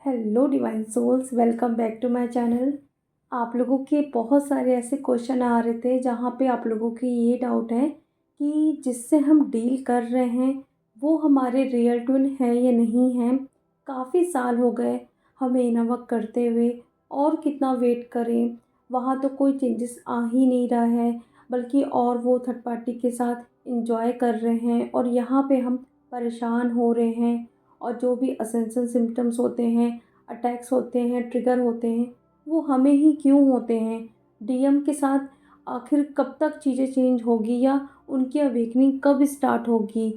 Hello divine souls, welcome back to my channel. आप लोगों के बहुत सारे ऐसे क्वेश्चन आ रहे थे जहाँ पे आप लोगों की ये डाउट है कि जिससे हम डील कर रहे हैं वो हमारे रियल ट्विन है या नहीं है। काफ़ी साल हो गए हमें इनवर्क करते हुए, और कितना वेट करें, वहाँ तो कोई चेंजेस आ ही नहीं रहा है, बल्कि और वो थर्ड पार्टी के साथ इंजॉय कर रहे हैं और यहाँ पे हम परेशान हो रहे हैं। और जो भी असेंशन सिम्टम्स होते हैं, अटैक्स होते हैं, ट्रिगर होते हैं, वो हमें ही क्यों होते हैं। डीएम के साथ आखिर कब तक चीज़ें चेंज होगी या उनकी अवेकनिंग कब स्टार्ट होगी।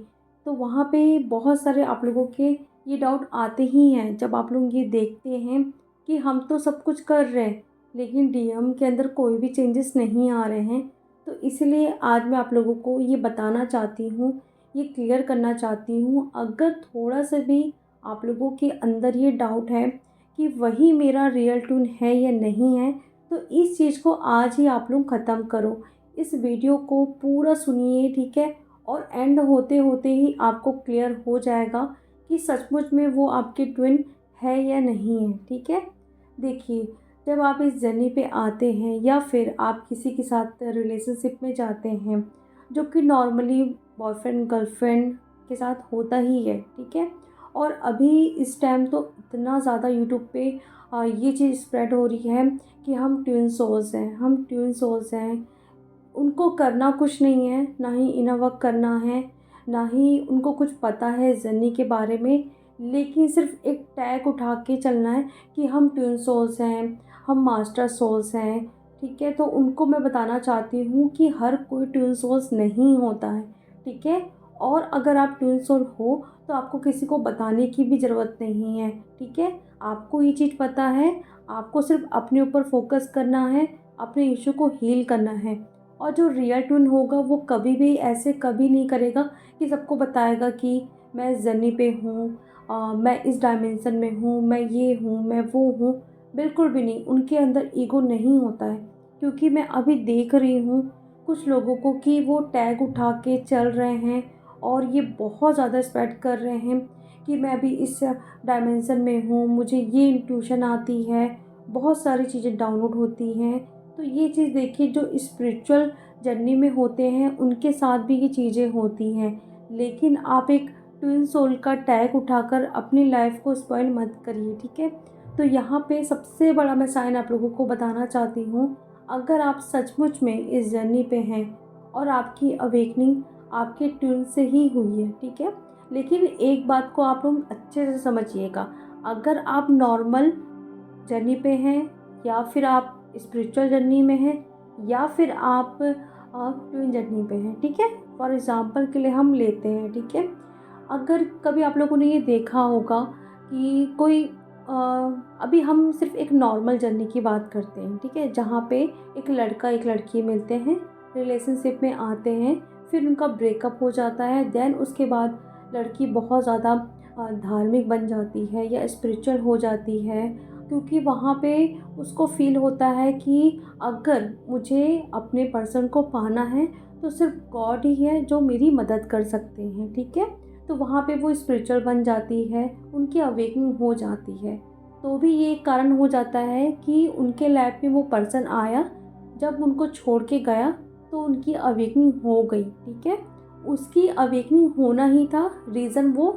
तो वहाँ पे बहुत सारे आप लोगों के ये डाउट आते ही हैं जब आप लोग ये देखते हैं कि हम तो सब कुछ कर रहे हैं लेकिन डीएम के अंदर कोई भी चेंजेस नहीं आ रहे हैं। तो इसलिए आज मैं आप लोगों को ये बताना चाहती हूँ, ये क्लियर करना चाहती हूँ। अगर थोड़ा सा भी आप लोगों के अंदर ये डाउट है कि वही मेरा रियल ट्यून है या नहीं है, तो इस चीज़ को आज ही आप लोग ख़त्म करो। इस वीडियो को पूरा सुनिए, ठीक है। और एंड होते होते ही आपको क्लियर हो जाएगा कि सचमुच में वो आपके ट्विन है या नहीं है, ठीक है। देखिए, जब आप इस जर्नी पे आते हैं या फिर आप किसी के साथ रिलेशनशिप में जाते हैं, जो कि नॉर्मली बॉयफ्रेंड गर्लफ्रेंड के साथ होता ही है, ठीक है। और अभी इस टाइम तो इतना ज़्यादा यूट्यूब पे ये चीज़ स्प्रेड हो रही है कि हम ट्विन सोल्स हैं, हम ट्विन सोल्स हैं। उनको करना कुछ नहीं है, ना ही इनर वर्क करना है, ना ही उनको कुछ पता है जर्नी के बारे में, लेकिन सिर्फ एक टैग उठा के चलना है कि हम ट्विन सोल्स हैं, हम मास्टर सोल्स हैं, ठीक है। तो उनको मैं बताना चाहती हूँ कि हर कोई ट्विन सोल्स नहीं होता है, ठीक है। और अगर आप ट्विन सोल हो तो आपको किसी को बताने की भी ज़रूरत नहीं है, ठीक है। आपको ये चीज़ पता है, आपको सिर्फ अपने ऊपर फोकस करना है, अपने इशू को हील करना है। और जो रियल ट्विन होगा वो कभी भी ऐसे कभी नहीं करेगा कि सबको बताएगा कि मैं इस जर्नी पे हूँ, मैं इस डायमेंशन में हूँ, मैं ये हूँ, मैं वो हूँ। बिल्कुल भी नहीं, उनके अंदर ईगो नहीं होता है। क्योंकि मैं अभी देख रही हूँ कुछ लोगों को कि वो टैग उठा के चल रहे हैं और ये बहुत ज़्यादा स्प्रेड कर रहे हैं कि मैं अभी इस डायमेंशन में हूँ, मुझे ये इंट्यूशन आती है, बहुत सारी चीज़ें डाउनलोड होती हैं। तो ये चीज़ देखिए, जो स्पिरिचुअल जर्नी में होते हैं उनके साथ भी ये चीज़ें होती हैं। लेकिन आप एक ट्विन सोल का टैग उठाकर अपनी लाइफ को स्पॉइल मत करिए, ठीक है। तो यहाँ पे सबसे बड़ा मैं साइन आप लोगों को बताना चाहती हूँ, अगर आप सचमुच में इस जर्नी पे हैं और आपकी अवेकनिंग आपके ट्विन से ही हुई है, ठीक है। लेकिन एक बात को आप लोग अच्छे से समझिएगा, अगर आप नॉर्मल जर्नी पे हैं या फिर आप स्पिरिचुअल जर्नी में हैं या फिर आप ट्विन जर्नी पे हैं, ठीक है। फॉर एग्ज़ाम्पल के लिए हम लेते हैं, ठीक है। अगर कभी आप लोगों ने ये देखा होगा कि कोई अभी हम सिर्फ एक नॉर्मल जर्नी की बात करते हैं, ठीक है, जहाँ पे एक लड़का एक लड़की मिलते हैं, रिलेशनशिप में आते हैं, फिर उनका ब्रेकअप हो जाता है। देन उसके बाद लड़की बहुत ज़्यादा धार्मिक बन जाती है या स्पिरिचुअल हो जाती है, क्योंकि वहाँ पे उसको फ़ील होता है कि अगर मुझे अपने पर्सन को पाना है तो सिर्फ गॉड ही है जो मेरी मदद कर सकते हैं, ठीक है। तो वहाँ पे वो स्पिरिचुअल बन जाती है, उनकी अवेकनिंग हो जाती है। तो भी ये एक कारण हो जाता है कि उनके लाइफ में वो पर्सन आया, जब उनको छोड़ के गया तो उनकी अवेकनिंग हो गई, ठीक है। उसकी अवेकनिंग होना ही था, रीज़न वो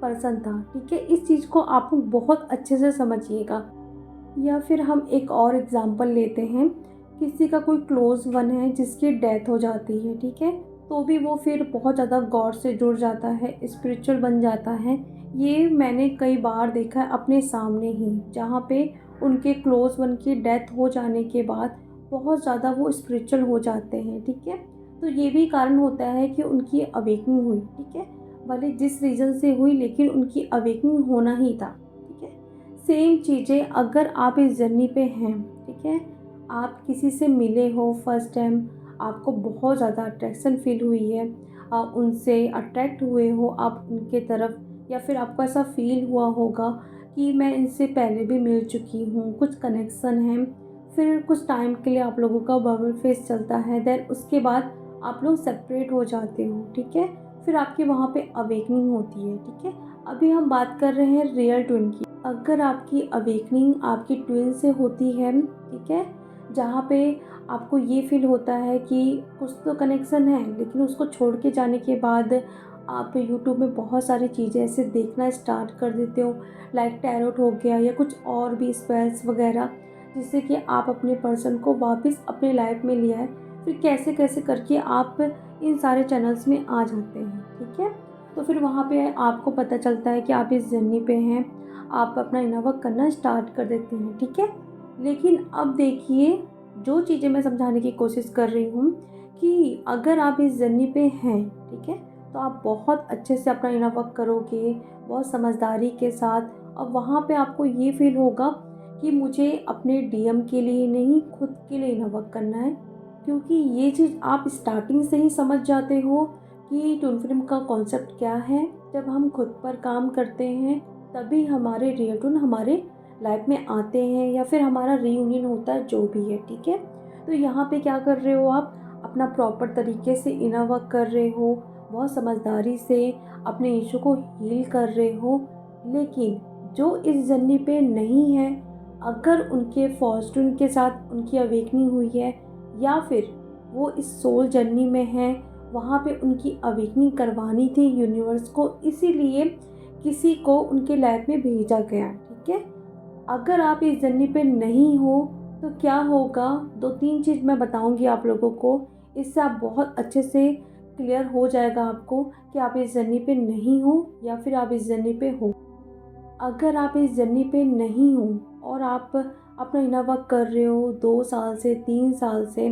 पर्सन था, ठीक है। इस चीज़ को आप लोग बहुत अच्छे से समझिएगा। या फिर हम एक और एग्ज़ाम्पल लेते हैं, किसी का कोई क्लोज़ वन है जिसकी डेथ हो जाती है, ठीक है। तो भी वो फिर बहुत ज़्यादा गॉड से जुड़ जाता है, स्पिरिचुअल बन जाता है। ये मैंने कई बार देखा है अपने सामने ही, जहाँ पे उनके क्लोज़ वन की डेथ हो जाने के बाद बहुत ज़्यादा वो स्पिरिचुअल हो जाते हैं, ठीक है। तो ये भी कारण होता है कि उनकी अवेकनिंग हुई, ठीक है। भले जिस रीज़न से हुई, लेकिन उनकी अवेकनिंग होना ही था, ठीक है। सेम चीज़ें अगर आप इस जर्नी पे हैं, ठीक है, आप किसी से मिले हो फर्स्ट टाइम, आपको बहुत ज़्यादा अट्रैक्शन फील हुई है, आप उनसे अट्रैक्ट हुए हो आप उनके तरफ, या फिर आपको ऐसा फील हुआ होगा कि मैं इनसे पहले भी मिल चुकी हूँ, कुछ कनेक्शन है। फिर कुछ टाइम के लिए आप लोगों का बबल फेस चलता है, देन उसके बाद आप लोग सेपरेट हो जाते हो, ठीक है। फिर आपकी वहाँ पे अवेकनिंग होती है, ठीक है। अभी हम बात कर रहे हैं रियल ट्विन की। अगर आपकी अवेकनिंग आपकी ट्विन से होती है, ठीक है, जहाँ पे आपको ये फ़ील होता है कि कुछ तो कनेक्शन है, लेकिन उसको छोड़ के जाने के बाद आप यूट्यूब में बहुत सारी चीज़ें ऐसे देखना स्टार्ट कर देते हो, लाइक टैरोट हो गया या कुछ और भी स्पेल्स वगैरह, जिससे कि आप अपने पर्सन को वापस अपने लाइफ में लिया है। फिर कैसे कैसे करके आप इन सारे चैनल्स में आ जाते हैं, ठीक है। तो फिर वहाँ पे आपको पता चलता है कि आप इस जर्नी पे हैं, आप अपना इनर वर्क करना स्टार्ट कर देते हैं, ठीक है। लेकिन अब देखिए, जो चीज़ें मैं समझाने की कोशिश कर रही हूँ कि अगर आप इस जर्नी पे हैं, ठीक है, तो आप बहुत अच्छे से अपना इनर वर्क करोगे, बहुत समझदारी के साथ, और वहाँ पे आपको ये फील होगा कि मुझे अपने डीएम के लिए नहीं, खुद के लिए इनर वर्क करना है। क्योंकि ये चीज़ आप स्टार्टिंग से ही समझ जाते हो कि ट्विन फ्लेम का कॉन्सेप्ट क्या है। जब हम खुद पर काम करते हैं तभी हमारे रियल ट्विन हमारे लाइफ में आते हैं, या फिर हमारा रीयूनियन होता है, जो भी है, ठीक है। तो यहाँ पे क्या कर रहे हो आप, अपना प्रॉपर तरीके से इनर वर्क कर रहे हो, बहुत समझदारी से अपने इशू को हील कर रहे हो। लेकिन जो इस जर्नी पे नहीं है, अगर उनके फॉल्स ट्विन के साथ उनकी अवेकनिंग हुई है, या फिर वो इस सोल जर्नी में हैं, वहाँ पे उनकी अवेकनिंग करवानी थी यूनिवर्स को, इसीलिए किसी को उनके लाइफ में भेजा गया, ठीक है। अगर आप इस जर्नी पे नहीं हो तो क्या होगा, 2-3 चीज़ मैं बताऊंगी आप लोगों को, इससे आप बहुत अच्छे से क्लियर हो जाएगा आपको कि आप इस जर्नी पे नहीं हो या फिर आप इस जर्नी पे हो। अगर आप इस जर्नी पे नहीं हो और आप अपना इनर वर्क कर रहे हो 2 साल से 3 साल से,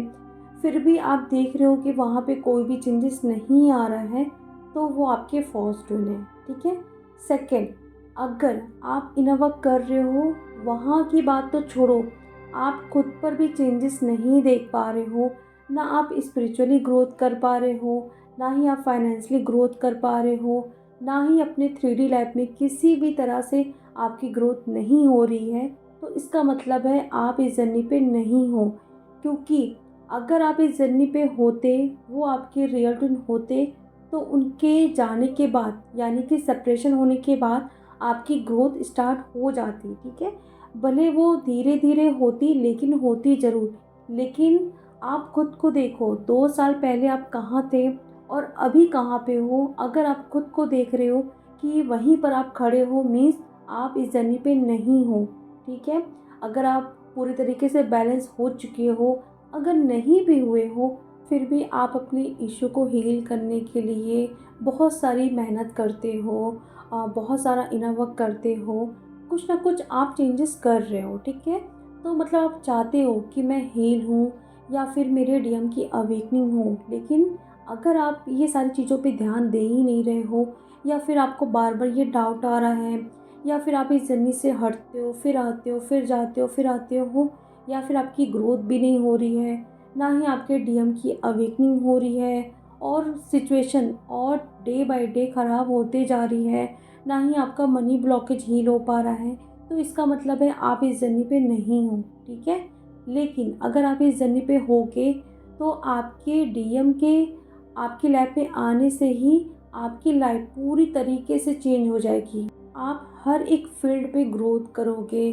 फिर भी आप देख रहे हो कि वहाँ पे कोई भी चेंजेस नहीं आ रहा है, तो वो आपके फॉल्स ट्विन है, ठीक है। सेकंड, अगर आप इनर वर्क कर रहे हो, वहाँ की बात तो छोड़ो, आप खुद पर भी चेंजेस नहीं देख पा रहे हो, ना आप स्पिरिचुअली ग्रोथ कर पा रहे हो, ना ही आप फाइनेंशियली ग्रोथ कर पा रहे हो, ना ही अपने 3D लाइफ में किसी भी तरह से आपकी ग्रोथ नहीं हो रही है, तो इसका मतलब है आप इस जर्नी पे नहीं हो। क्योंकि अगर आप इस जर्नी पे होते, वो आपके रियल ट्विन होते, तो उनके जाने के बाद, यानी कि सेपरेशन होने के बाद, आपकी ग्रोथ स्टार्ट हो जाती, ठीक है। भले वो धीरे धीरे होती, लेकिन होती ज़रूर। लेकिन आप खुद को देखो, 2 साल पहले आप कहाँ थे और अभी कहाँ पे हो। अगर आप खुद को देख रहे हो कि वहीं पर आप खड़े हो, मीन्स आप इस जर्नी पे नहीं हो, ठीक है। अगर आप पूरी तरीके से बैलेंस हो चुके हो, अगर नहीं भी हुए हो, फिर भी आप अपने इशू को हील करने के लिए बहुत सारी मेहनत करते हो, बहुत सारा इनर वर्क करते हो, कुछ ना कुछ आप चेंजेस कर रहे हो, ठीक है। तो मतलब आप चाहते हो कि मैं हील हूँ या फिर मेरे डीएम की अवेकनिंग हो। लेकिन अगर आप ये सारी चीज़ों पे ध्यान दे ही नहीं रहे हो, या फिर आपको बार बार ये डाउट आ रहा है, या फिर आप इस जर्नी से हटते हो, फिर आते हो, फिर जाते हो, फिर आते हो, या फिर आपकी ग्रोथ भी नहीं हो रही है, ना ही आपके डीएम की अवेकनिंग हो रही है, और सिचुएशन और डे बाय डे ख़राब होते जा रही है, ना ही आपका मनी ब्लॉकेज हील हो पा रहा है, तो इसका मतलब है आप इस जर्नी पे नहीं हो, ठीक है। लेकिन अगर आप इस जर्नी पे होगे, तो आपके डीएम के आपकी लाइफ में आने से ही आपकी लाइफ पूरी तरीके से चेंज हो जाएगी। आप हर एक फील्ड पे ग्रोथ करोगे,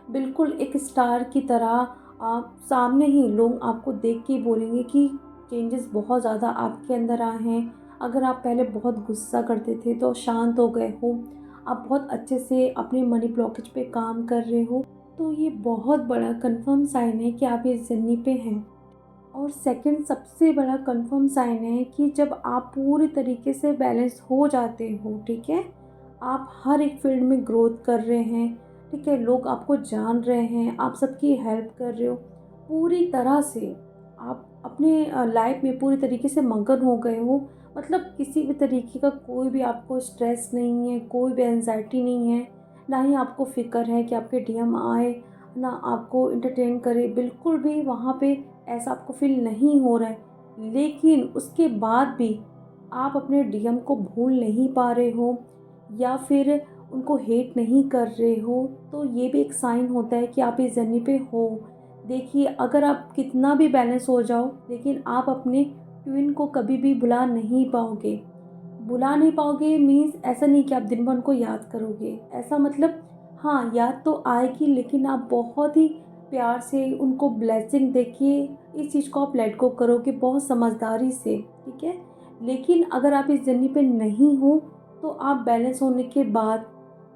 बिल्कुल एक स्टार की तरह। आप सामने ही लोग आपको देख के बोलेंगे कि चेंजेस बहुत ज़्यादा आपके अंदर आए हैं। अगर आप पहले बहुत गुस्सा करते थे तो शांत हो गए हो, आप बहुत अच्छे से अपने मनी ब्लॉकेज पे काम कर रहे हो, तो ये बहुत बड़ा कंफर्म साइन है कि आप इस जर्नी पे हैं। और सेकंड सबसे बड़ा कंफर्म साइन है कि जब आप पूरी तरीके से बैलेंस हो जाते हो, ठीक है, आप हर एक फील्ड में ग्रोथ कर रहे हैं, ठीक है, लोग आपको जान रहे हैं, आप सबकी हेल्प कर रहे हो, पूरी तरह से आप अपने लाइफ में पूरी तरीके से मगन हो गए हो। मतलब किसी भी तरीके का कोई भी आपको स्ट्रेस नहीं है, कोई भी एनजाइटी नहीं है, ना ही आपको फ़िक्र है कि आपके डीएम आए, ना आपको इंटरटेन करे, बिल्कुल भी वहाँ पे ऐसा आपको फील नहीं हो रहा है। लेकिन उसके बाद भी आप अपने डीएम को भूल नहीं पा रहे हो, या फिर उनको हेट नहीं कर रहे हो, तो ये भी एक साइन होता है कि आप इस जर्नी पे हो। देखिए, अगर आप कितना भी बैलेंस हो जाओ, लेकिन आप अपने ट्विन को कभी भी भुला नहीं पाओगे। भुला नहीं पाओगे मीन्स ऐसा नहीं कि आप दिन भर उनको याद करोगे, ऐसा मतलब हाँ, याद तो आएगी, लेकिन आप बहुत ही प्यार से उनको ब्लेसिंग देके इस चीज़ को आप लेट गो करोगे बहुत समझदारी से, ठीक है? लेकिन अगर आप इस जर्नी पे नहीं हो, तो आप बैलेंस होने के बाद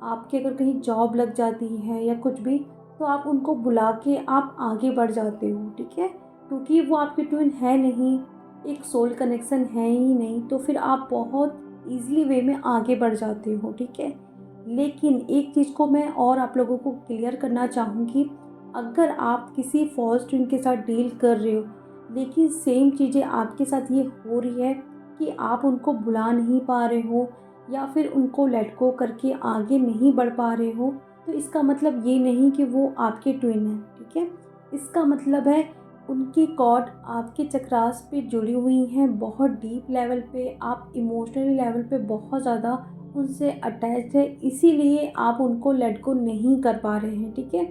आपकी अगर कहीं जॉब लग जाती है या कुछ भी, तो आप उनको बुला के आप आगे बढ़ जाते हो, ठीक है? क्योंकि वो आपकी ट्विन है नहीं, एक सोल कनेक्शन है ही नहीं, तो फिर आप बहुत ईज़िली वे में आगे बढ़ जाते हो, ठीक है? लेकिन एक चीज़ को मैं और आप लोगों को क्लियर करना चाहूँगी, अगर आप किसी फॉल्स ट्विन के साथ डील कर रहे हो, लेकिन सेम चीज़ें आपके साथ ये हो रही है कि आप उनको बुला नहीं पा रहे हो या फिर उनको लेट गो करके आगे नहीं बढ़ पा रहे हो, तो इसका मतलब ये नहीं कि वो आपके ट्विन हैं, ठीक है? इसका मतलब है उनकी कॉर्ड आपके चक्रास पे जुड़ी हुई हैं बहुत डीप लेवल पे, आप इमोशनली लेवल पे बहुत ज़्यादा उनसे अटैच्ड है, इसीलिए आप उनको लेट गो नहीं कर पा रहे हैं, ठीक है?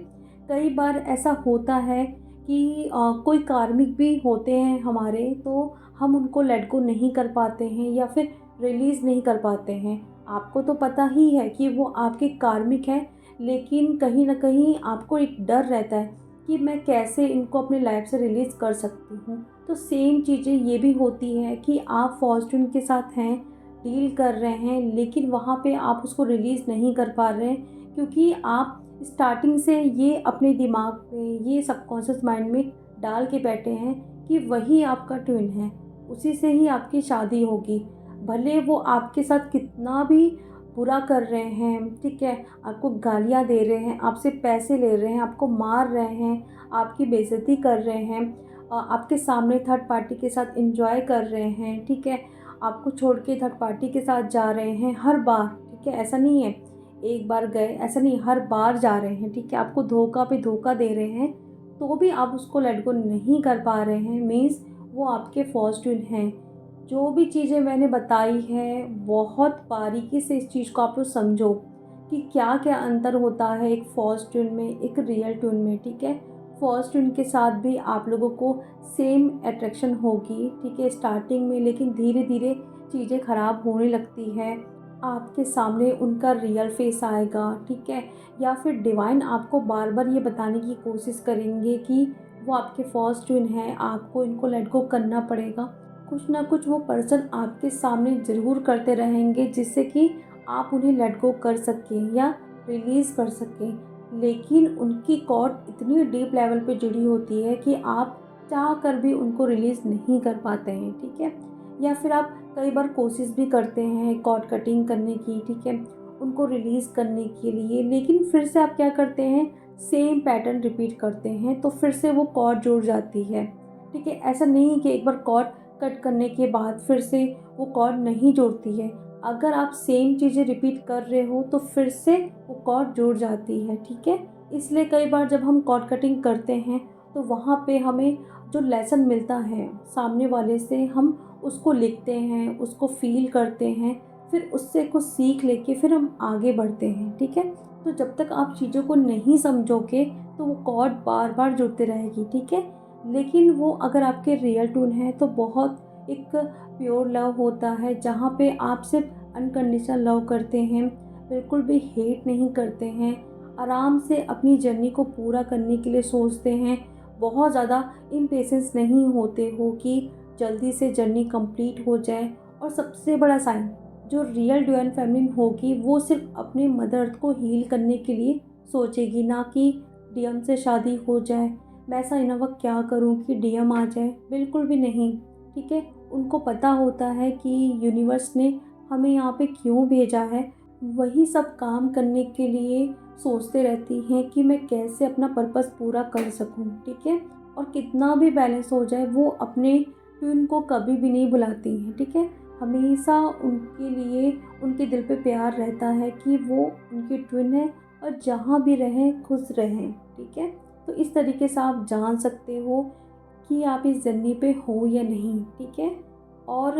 कई बार ऐसा होता है कि कोई कार्मिक भी होते हैं हमारे, तो हम उनको लेट गो नहीं कर पाते हैं या फिर रिलीज़ नहीं कर पाते हैं। आपको तो पता ही है कि वो आपके कार्मिक हैं, लेकिन कहीं न कहीं आपको एक डर रहता है कि मैं कैसे इनको अपनी लाइफ़ से रिलीज़ कर सकती हूँ। तो सेम चीज़ें ये भी होती हैं कि आप फॉर्च्यून के साथ हैं, डील कर रहे हैं, लेकिन वहाँ पे आप उसको रिलीज़ नहीं कर पा रहे हैं, क्योंकि आप स्टार्टिंग से ये अपने दिमाग में, ये सबकॉन्शियस माइंड में डाल के बैठे हैं कि वही आपका ट्विन है, उसी से ही आपकी शादी होगी। भले वो आपके साथ कितना भी बुरा कर रहे हैं, ठीक है? आपको गालियाँ दे रहे हैं, आपसे पैसे ले रहे हैं, आपको मार रहे हैं, आपकी बेइज़्ज़ती कर रहे हैं, आपके सामने थर्ड पार्टी के साथ एन्जॉय कर रहे हैं, ठीक है? आपको छोड़ के थर्ड पार्टी के साथ जा रहे हैं हर बार, ठीक है? ऐसा नहीं है एक बार गए, ऐसा नहीं, हर बार जा रहे हैं, ठीक है? आपको धोखा पे धोखा दे रहे हैं, तो भी आप उसको लेट गो नहीं कर पा रहे हैं, मीन्स वो आपके फर्स्ट ट्विन हैं। जो भी चीज़ें मैंने बताई हैं, बहुत बारीकी से इस चीज़ को आप लोग समझो कि क्या-क्या अंतर होता है एक फर्स्ट ट्विन में, एक रियल ट्विन में, ठीक है? फर्स्ट ट्विन के साथ भी आप लोगों को सेम अट्रैक्शन होगी, ठीक है, स्टार्टिंग में, लेकिन धीरे-धीरे चीज़ें ख़राब होने लगती हैं। आपके सामने उनका रियल फेस आएगा, ठीक है? या फिर डिवाइन आपको बार-बार ये बताने की कोशिश करेंगे कि वो आपके फर्स्ट ट्विन हैं, आपको इनको लेट गो करना पड़ेगा। कुछ ना कुछ वो पर्सन आपके सामने ज़रूर करते रहेंगे, जिससे कि आप उन्हें लेट गो कर सकें या रिलीज़ कर सकें। लेकिन उनकी कॉर्ड इतनी डीप लेवल पे जुड़ी होती है कि आप चाह कर भी उनको रिलीज़ नहीं कर पाते हैं, ठीक है? या फिर आप कई बार कोशिश भी करते हैं कॉर्ड कटिंग करने की, ठीक है, उनको रिलीज़ करने के लिए, लेकिन फिर से आप क्या करते हैं, सेम पैटर्न रिपीट करते हैं, तो फिर से वो कॉर्ड जुड़ जाती है, ठीक है? ऐसा नहीं कि एक बार कॉर्ड कट करने के बाद फिर से वो कॉर्ड नहीं जुड़ती है। अगर आप सेम चीज़ें रिपीट कर रहे हो, तो फिर से वो कॉर्ड जुड़ जाती है, ठीक है? इसलिए कई बार जब हम कॉर्ड कटिंग करते हैं, तो वहाँ पे हमें जो लेसन मिलता है सामने वाले से, हम उसको लिखते हैं, उसको फ़ील करते हैं, फिर उससे कुछ सीख लेके फिर हम आगे बढ़ते हैं, ठीक है? तो जब तक आप चीज़ों को नहीं समझोगे, तो वो कॉर्ड बार-बार जुड़ते रहेगी, ठीक है? लेकिन वो अगर आपके रियल ट्यून है, तो बहुत एक प्योर लव होता है, जहाँ पे आप सिर्फ अनकंडीशनल लव करते हैं, बिल्कुल भी हेट नहीं करते हैं, आराम से अपनी जर्नी को पूरा करने के लिए सोचते हैं, बहुत ज़्यादा इम्पेशेंस नहीं होते हो कि जल्दी से जर्नी कंप्लीट हो जाए। और सबसे बड़ा साइन, जो रियल डिवाइन फेमिनिन होगी, वो सिर्फ अपने मदर अर्थ को हील करने के लिए सोचेगी, ना कि डीएम से शादी हो जाए, मैं ऐसा इनोवा क्या करूं कि डीएम आ जाए, बिल्कुल भी नहीं, ठीक है? उनको पता होता है कि यूनिवर्स ने हमें यहाँ पे क्यों भेजा है, वही सब काम करने के लिए सोचते रहती हैं कि मैं कैसे अपना पर्पस पूरा कर सकूं, ठीक है? और कितना भी बैलेंस हो जाए, वो अपने ट्विन को कभी भी नहीं भुलाती हैं, ठीक है? हमेशा उनके लिए उनके दिल पे प्यार रहता है कि वो उनकी ट्विन है और जहाँ भी रहें खुश रहें, ठीक है? तो इस तरीके से आप जान सकते हो कि आप इस जर्नी पे हो या नहीं, ठीक है? और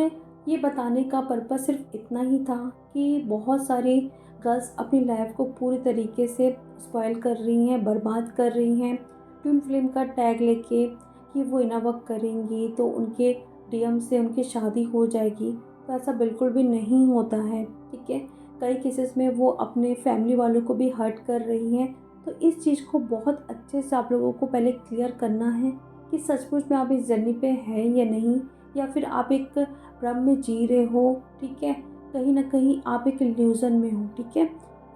ये बताने का पर्पस सिर्फ इतना ही था कि बहुत सारी गर्ल्स अपनी लाइफ को पूरी तरीके से स्पॉइल कर रही हैं, बर्बाद कर रही हैं, ट्विन फ्लेम का टैग लेके कि वो इनर वर्क करेंगी तो उनके डीएम से उनकी शादी हो जाएगी। तो ऐसा बिल्कुल भी नहीं होता है, ठीक है? कई केसेस में वो अपने फैमिली वालों को भी हर्ट कर रही हैं। तो इस चीज़ को बहुत अच्छे से आप लोगों को पहले क्लियर करना है कि सचमुच में आप इस जर्नी पे हैं या नहीं, या फिर आप एक भ्रम में जी रहे हो, ठीक है। कहीं न कहीं आप एक इल्यूज़न में हो, ठीक है।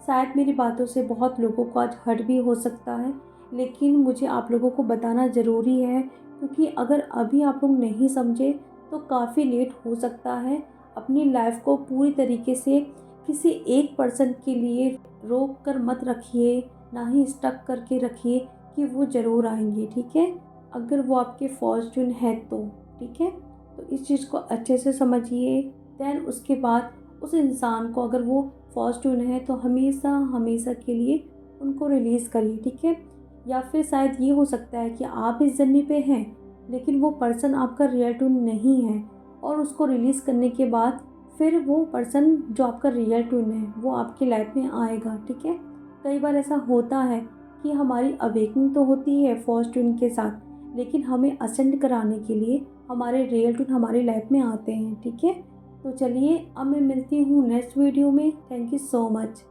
शायद मेरी बातों से बहुत लोगों को आज हर्ट भी हो सकता है, लेकिन मुझे आप लोगों को बताना ज़रूरी है, क्योंकि अगर अभी आप लोग नहीं समझे तो काफ़ी लेट हो सकता है। अपनी लाइफ़ को पूरी तरीके से किसी एक पर्सन के लिए रोक कर मत रखिए, ना ही स्टक करके रखिए कि वो ज़रूर आएँगे, ठीक है। अगर वो आपके फॉर्च्यून है तो, ठीक है। तो इस चीज़ को अच्छे से समझिए। देन उसके बाद उस इंसान को, अगर वो फॉर्च्यून है तो हमेशा हमेशा के लिए उनको रिलीज़ करिए, ठीक है। या फिर शायद ये हो सकता है कि आप इस जर्नी पे हैं, लेकिन वो पर्सन आपका रियल टून नहीं है, और उसको रिलीज़ करने के बाद फिर वो पर्सन जो आपका रियल टून है वो आपकी लाइफ में आएगा, ठीक है। कई बार ऐसा होता है कि हमारी अवेकनिंग तो होती है फर्स्ट ट्यून के साथ, लेकिन हमें असेंड कराने के लिए हमारे रियल टून हमारी लाइफ में आते हैं, ठीक है। तो चलिए अब मैं मिलती हूँ नेक्स्ट वीडियो में। Thank you so much.